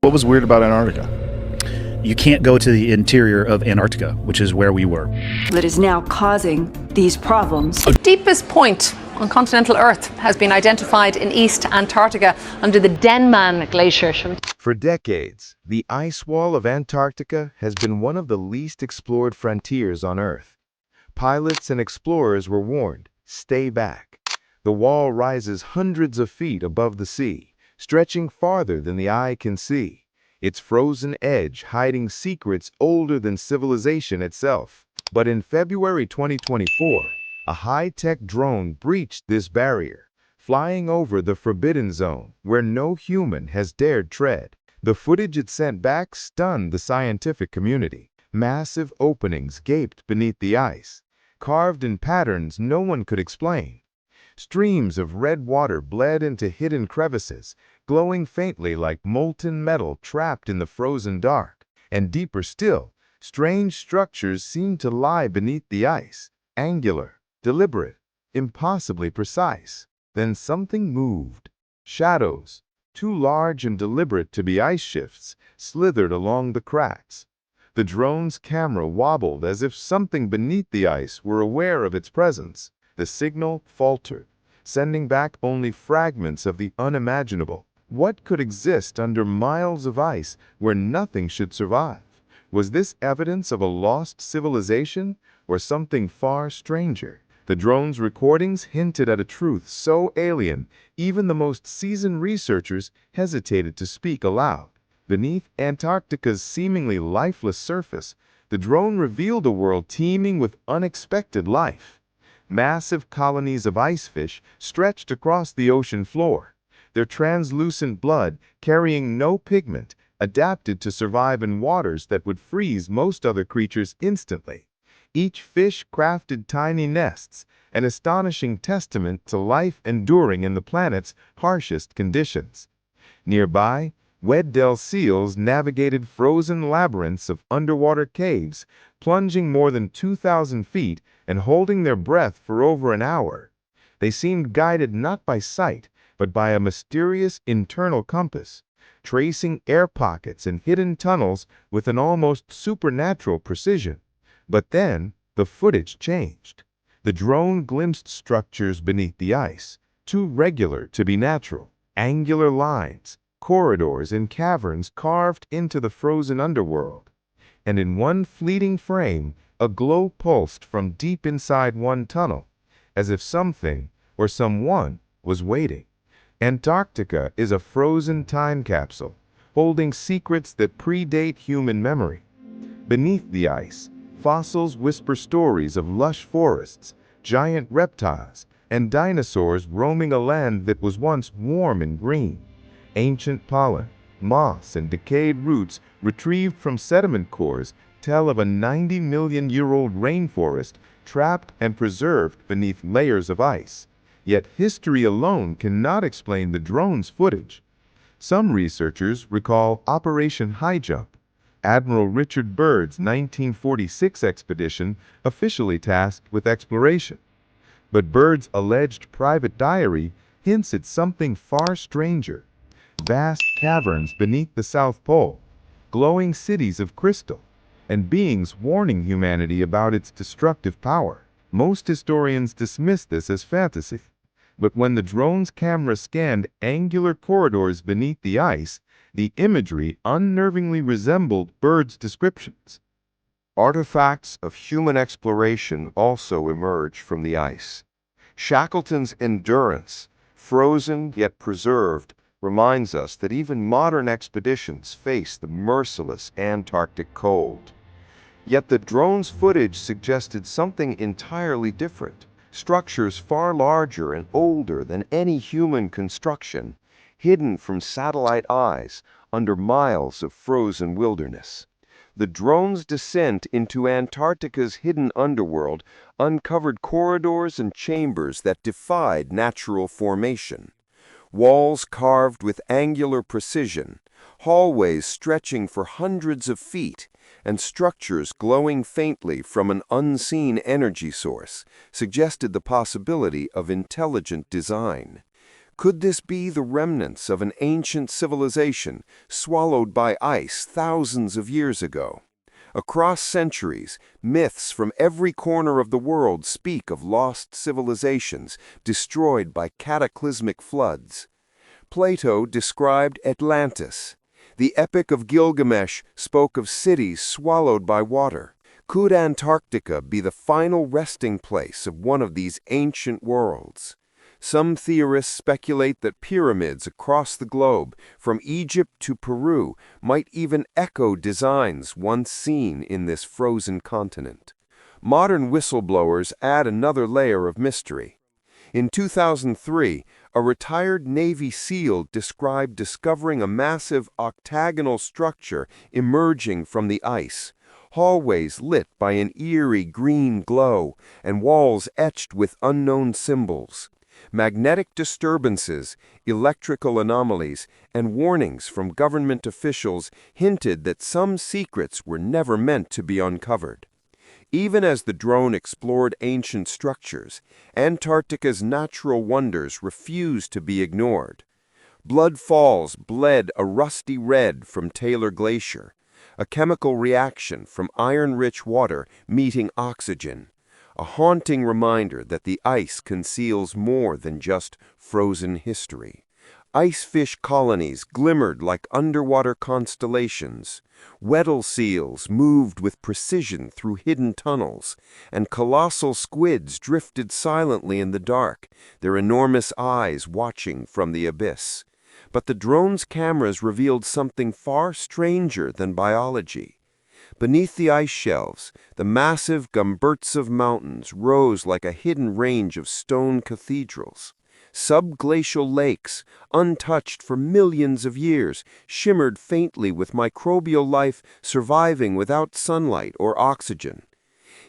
What was weird about Antarctica? You can't go to the interior of Antarctica, which is where we were. That is now causing these problems. The deepest point on continental Earth has been identified in East Antarctica under the Doomsday Glacier. For decades, the ice wall of Antarctica has been one of the least explored frontiers on Earth. Pilots and explorers were warned, stay back. The wall rises hundreds of feet above the sea, stretching farther than the eye can see, its frozen edge hiding secrets older than civilization itself. But in February 2024, a high-tech drone breached this barrier, flying over the forbidden zone where no human has dared tread. The footage it sent back stunned the scientific community. Massive openings gaped beneath the ice, carved in patterns no one could explain. Streams of red water bled into hidden crevices, glowing faintly like molten metal trapped in the frozen dark. And deeper still, strange structures seemed to lie beneath the ice, angular, deliberate, impossibly precise. Then something moved. Shadows, too large and deliberate to be ice shifts, slithered along the cracks. The drone's camera wobbled as if something beneath the ice were aware of its presence. The signal faltered, sending back only fragments of the unimaginable. What could exist under miles of ice where nothing should survive? Was this evidence of a lost civilization or something far stranger? The drone's recordings hinted at a truth so alien, even the most seasoned researchers hesitated to speak aloud. Beneath Antarctica's seemingly lifeless surface, the drone revealed a world teeming with unexpected life. Massive colonies of ice fish stretched across the ocean floor, their translucent blood carrying no pigment, adapted to survive in waters that would freeze most other creatures instantly. Each fish crafted tiny nests, an astonishing testament to life enduring in the planet's harshest conditions. Nearby, Weddell seals navigated frozen labyrinths of underwater caves, plunging more than 2,000 feet and holding their breath for over an hour. They seemed guided not by sight, but by a mysterious internal compass, tracing air pockets and hidden tunnels with an almost supernatural precision. But then, the footage changed. The drone glimpsed structures beneath the ice, too regular to be natural. Angular lines, corridors and caverns carved into the frozen underworld. And in one fleeting frame, a glow pulsed from deep inside one tunnel, as if something or someone was waiting. Antarctica is a frozen time capsule, holding secrets that predate human memory. Beneath the ice, fossils whisper stories of lush forests, giant reptiles, and dinosaurs roaming a land that was once warm and green. Ancient pollen, moss, and decayed roots retrieved from sediment cores tell of a 90-million-year-old rainforest trapped and preserved beneath layers of ice. Yet history alone cannot explain the drone's footage. Some researchers recall Operation High Jump, Admiral Richard Byrd's 1946 expedition officially tasked with exploration. But Byrd's alleged private diary hints at something far stranger. Vast caverns beneath the South Pole, glowing cities of crystal, and beings warning humanity about its destructive power. Most historians dismiss this as fantasy. But when the drone's camera scanned angular corridors beneath the ice, the imagery unnervingly resembled Byrd's descriptions. Artifacts of human exploration also emerge from the ice. Shackleton's Endurance, frozen yet preserved, reminds us that even modern expeditions face the merciless Antarctic cold. Yet the drone's footage suggested something entirely different. Structures far larger and older than any human construction, hidden from satellite eyes under miles of frozen wilderness. The drone's descent into Antarctica's hidden underworld uncovered corridors and chambers that defied natural formation. Walls carved with angular precision, hallways stretching for hundreds of feet, and structures glowing faintly from an unseen energy source suggested the possibility of intelligent design. Could this be the remnants of an ancient civilization swallowed by ice thousands of years ago? Across centuries, myths from every corner of the world speak of lost civilizations destroyed by cataclysmic floods. Plato described Atlantis. The Epic of Gilgamesh spoke of cities swallowed by water. Could Antarctica be the final resting place of one of these ancient worlds? Some theorists speculate that pyramids across the globe, from Egypt to Peru, might even echo designs once seen in this frozen continent. Modern whistleblowers add another layer of mystery. In 2003, a retired Navy SEAL described discovering a massive octagonal structure emerging from the ice, hallways lit by an eerie green glow, and walls etched with unknown symbols. Magnetic disturbances, electrical anomalies, and warnings from government officials hinted that some secrets were never meant to be uncovered. Even as the drone explored ancient structures, Antarctica's natural wonders refused to be ignored. Blood Falls bled a rusty red from Taylor Glacier, a chemical reaction from iron-rich water meeting oxygen. A haunting reminder that the ice conceals more than just frozen history. Icefish colonies glimmered like underwater constellations. Weddell seals moved with precision through hidden tunnels, and colossal squids drifted silently in the dark, their enormous eyes watching from the abyss. But the drone's cameras revealed something far stranger than biology. Beneath the ice shelves, the massive Gumburtsev Mountains rose like a hidden range of stone cathedrals. Subglacial lakes, untouched for millions of years, shimmered faintly with microbial life surviving without sunlight or oxygen.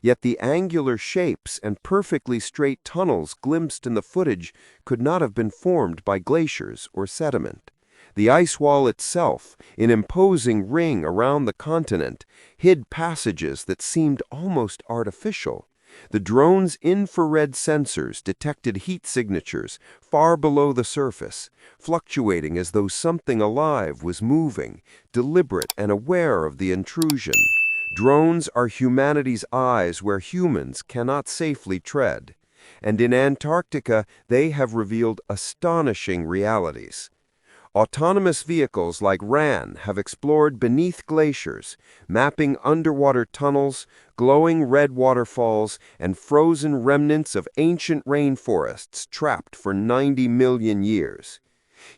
Yet the angular shapes and perfectly straight tunnels glimpsed in the footage could not have been formed by glaciers or sediment. The ice wall itself, an imposing ring around the continent, hid passages that seemed almost artificial. The drone's infrared sensors detected heat signatures far below the surface, fluctuating as though something alive was moving, deliberate and aware of the intrusion. Drones are humanity's eyes where humans cannot safely tread. And in Antarctica, they have revealed astonishing realities. Autonomous vehicles like RAN have explored beneath glaciers, mapping underwater tunnels, glowing red waterfalls, and frozen remnants of ancient rainforests trapped for 90 million years.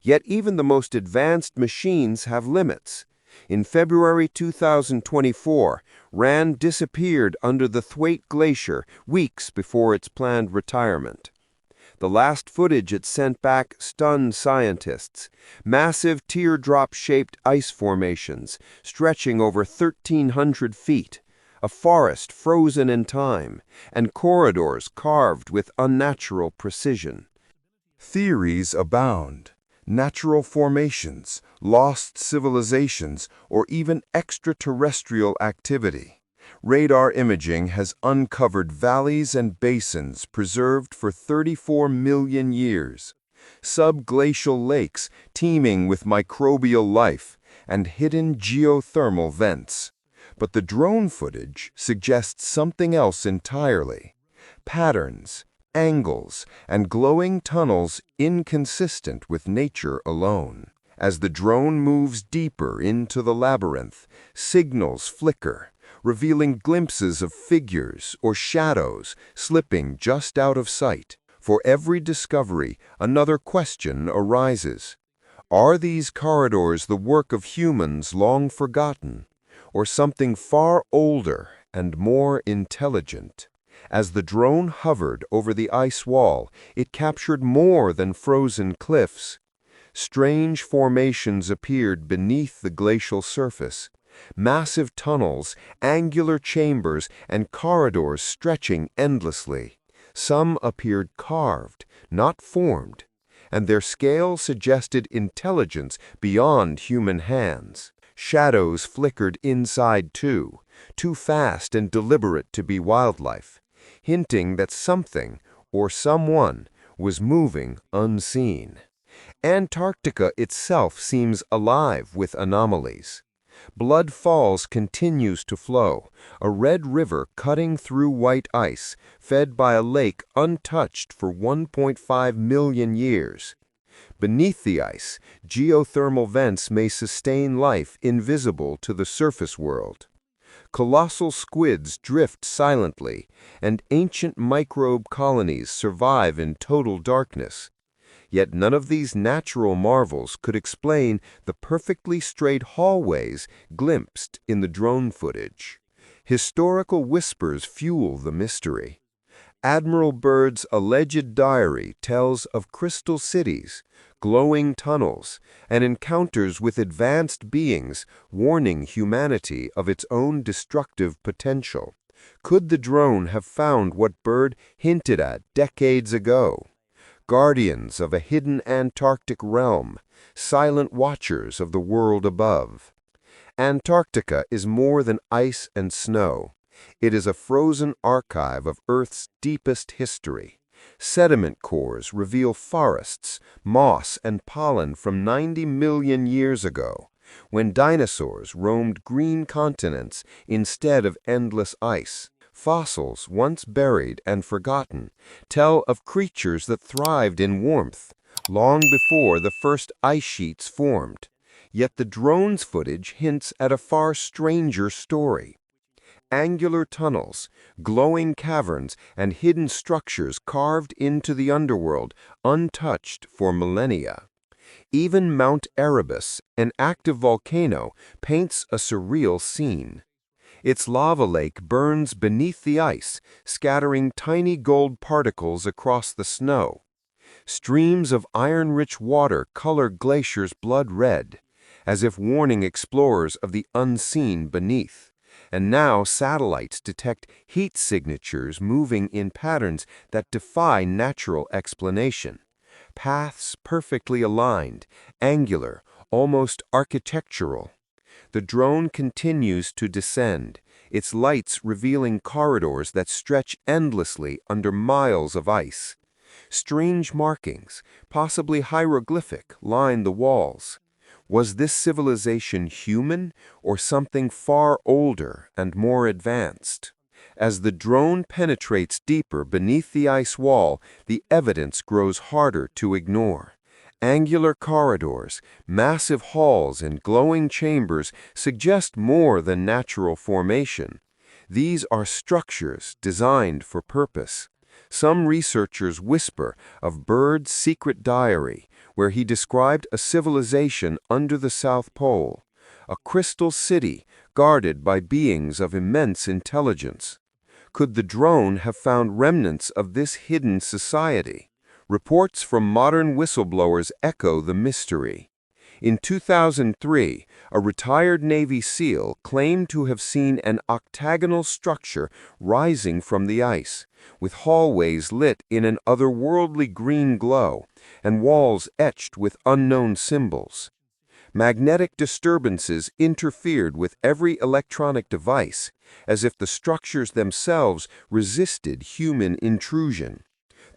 Yet even the most advanced machines have limits. In February 2024, RAN disappeared under the Thwaite Glacier weeks before its planned retirement. The last footage it sent back stunned scientists. Massive teardrop-shaped ice formations stretching over 1,300 feet, a forest frozen in time, and corridors carved with unnatural precision. Theories abound. Natural formations, lost civilizations, or even extraterrestrial activity. Radar imaging has uncovered valleys and basins preserved for 34 million years, subglacial lakes teeming with microbial life, and hidden geothermal vents. But the drone footage suggests something else entirely. Patterns, angles, and glowing tunnels inconsistent with nature alone. As the drone moves deeper into the labyrinth, signals flicker, revealing glimpses of figures or shadows slipping just out of sight. For every discovery, another question arises. Are these corridors the work of humans long forgotten, or something far older and more intelligent? As the drone hovered over the ice wall, it captured more than frozen cliffs. Strange formations appeared beneath the glacial surface. Massive tunnels, angular chambers, and corridors stretching endlessly. Some appeared carved, not formed, and their scale suggested intelligence beyond human hands. Shadows flickered inside too fast and deliberate to be wildlife, hinting that something or someone was moving unseen. Antarctica itself seems alive with anomalies. Blood Falls continues to flow, a red river cutting through white ice, fed by a lake untouched for 1.5 million years. Beneath the ice, geothermal vents may sustain life invisible to the surface world. Colossal squids drift silently, and ancient microbe colonies survive in total darkness. Yet none of these natural marvels could explain the perfectly straight hallways glimpsed in the drone footage. Historical whispers fuel the mystery. Admiral Byrd's alleged diary tells of crystal cities, glowing tunnels, and encounters with advanced beings warning humanity of its own destructive potential. Could the drone have found what Byrd hinted at decades ago? Guardians of a hidden Antarctic realm, silent watchers of the world above. Antarctica is more than ice and snow. It is a frozen archive of Earth's deepest history. Sediment cores reveal forests, moss, and pollen from 90 million years ago, when dinosaurs roamed green continents instead of endless ice. Fossils, once buried and forgotten, tell of creatures that thrived in warmth, long before the first ice sheets formed. Yet the drone's footage hints at a far stranger story. Angular tunnels, glowing caverns, and hidden structures carved into the underworld, untouched for millennia. Even Mount Erebus, an active volcano, paints a surreal scene. Its lava lake burns beneath the ice, scattering tiny gold particles across the snow. Streams of iron-rich water color glaciers blood red, as if warning explorers of the unseen beneath. And now satellites detect heat signatures moving in patterns that defy natural explanation. Paths perfectly aligned, angular, almost architectural. The drone continues to descend, its lights revealing corridors that stretch endlessly under miles of ice. Strange markings, possibly hieroglyphic, line the walls. Was this civilization human or something far older and more advanced? As the drone penetrates deeper beneath the ice wall, the evidence grows harder to ignore. Angular corridors, massive halls, and glowing chambers suggest more than natural formation. These are structures designed for purpose. Some researchers whisper of Byrd's secret diary, where he described a civilization under the South Pole, a crystal city guarded by beings of immense intelligence. Could the drone have found remnants of this hidden society? Reports from modern whistleblowers echo the mystery. In 2003, a retired Navy SEAL claimed to have seen an octagonal structure rising from the ice, with hallways lit in an otherworldly green glow and walls etched with unknown symbols. Magnetic disturbances interfered with every electronic device, as if the structures themselves resisted human intrusion.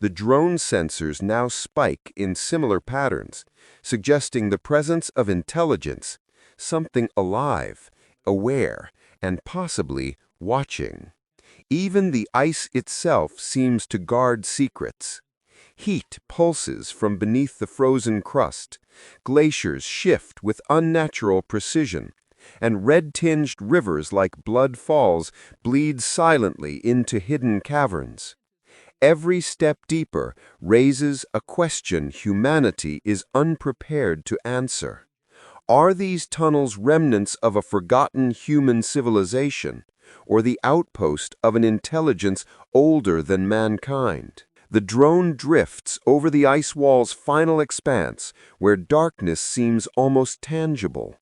The drone sensors now spike in similar patterns, suggesting the presence of intelligence, something alive, aware, and possibly watching. Even the ice itself seems to guard secrets. Heat pulses from beneath the frozen crust, glaciers shift with unnatural precision, and red-tinged rivers like Blood Falls bleed silently into hidden caverns. Every step deeper raises a question humanity is unprepared to answer. Are these tunnels remnants of a forgotten human civilization, or the outpost of an intelligence older than mankind? The drone drifts over the ice wall's final expanse, where darkness seems almost tangible.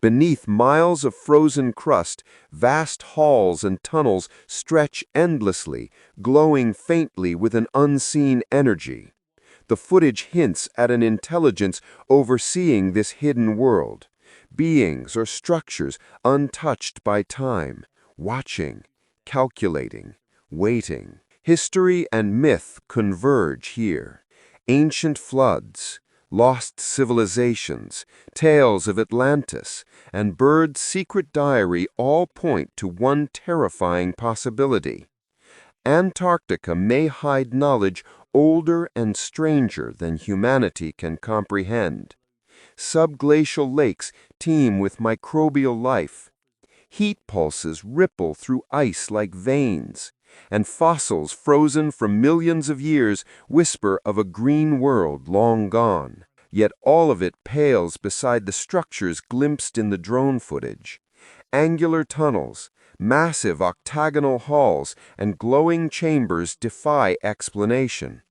Beneath miles of frozen crust, vast halls and tunnels stretch endlessly, glowing faintly with an unseen energy. The footage hints at an intelligence overseeing this hidden world, beings or structures untouched by time, watching, calculating, waiting. History and myth converge here. Ancient floods, lost civilizations, tales of Atlantis, and Bird's secret diary all point to one terrifying possibility. Antarctica may hide knowledge older and stranger than humanity can comprehend. Subglacial lakes teem with microbial life. Heat pulses ripple through ice like veins, and fossils frozen for millions of years whisper of a green world long gone. Yet all of it pales beside the structures glimpsed in the drone footage. Angular tunnels, massive octagonal halls, and glowing chambers defy explanation,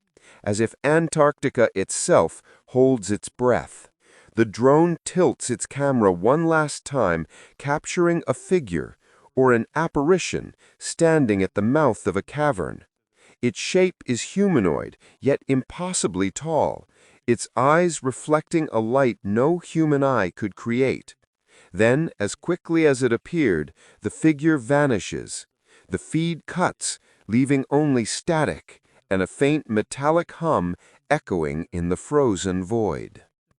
as if Antarctica itself holds its breath. The drone tilts its camera one last time, capturing a figure, or an apparition, standing at the mouth of a cavern. Its shape is humanoid, yet impossibly tall, its eyes reflecting a light no human eye could create. Then, as quickly as it appeared, the figure vanishes. The feed cuts, leaving only static, and a faint metallic hum echoing in the frozen void.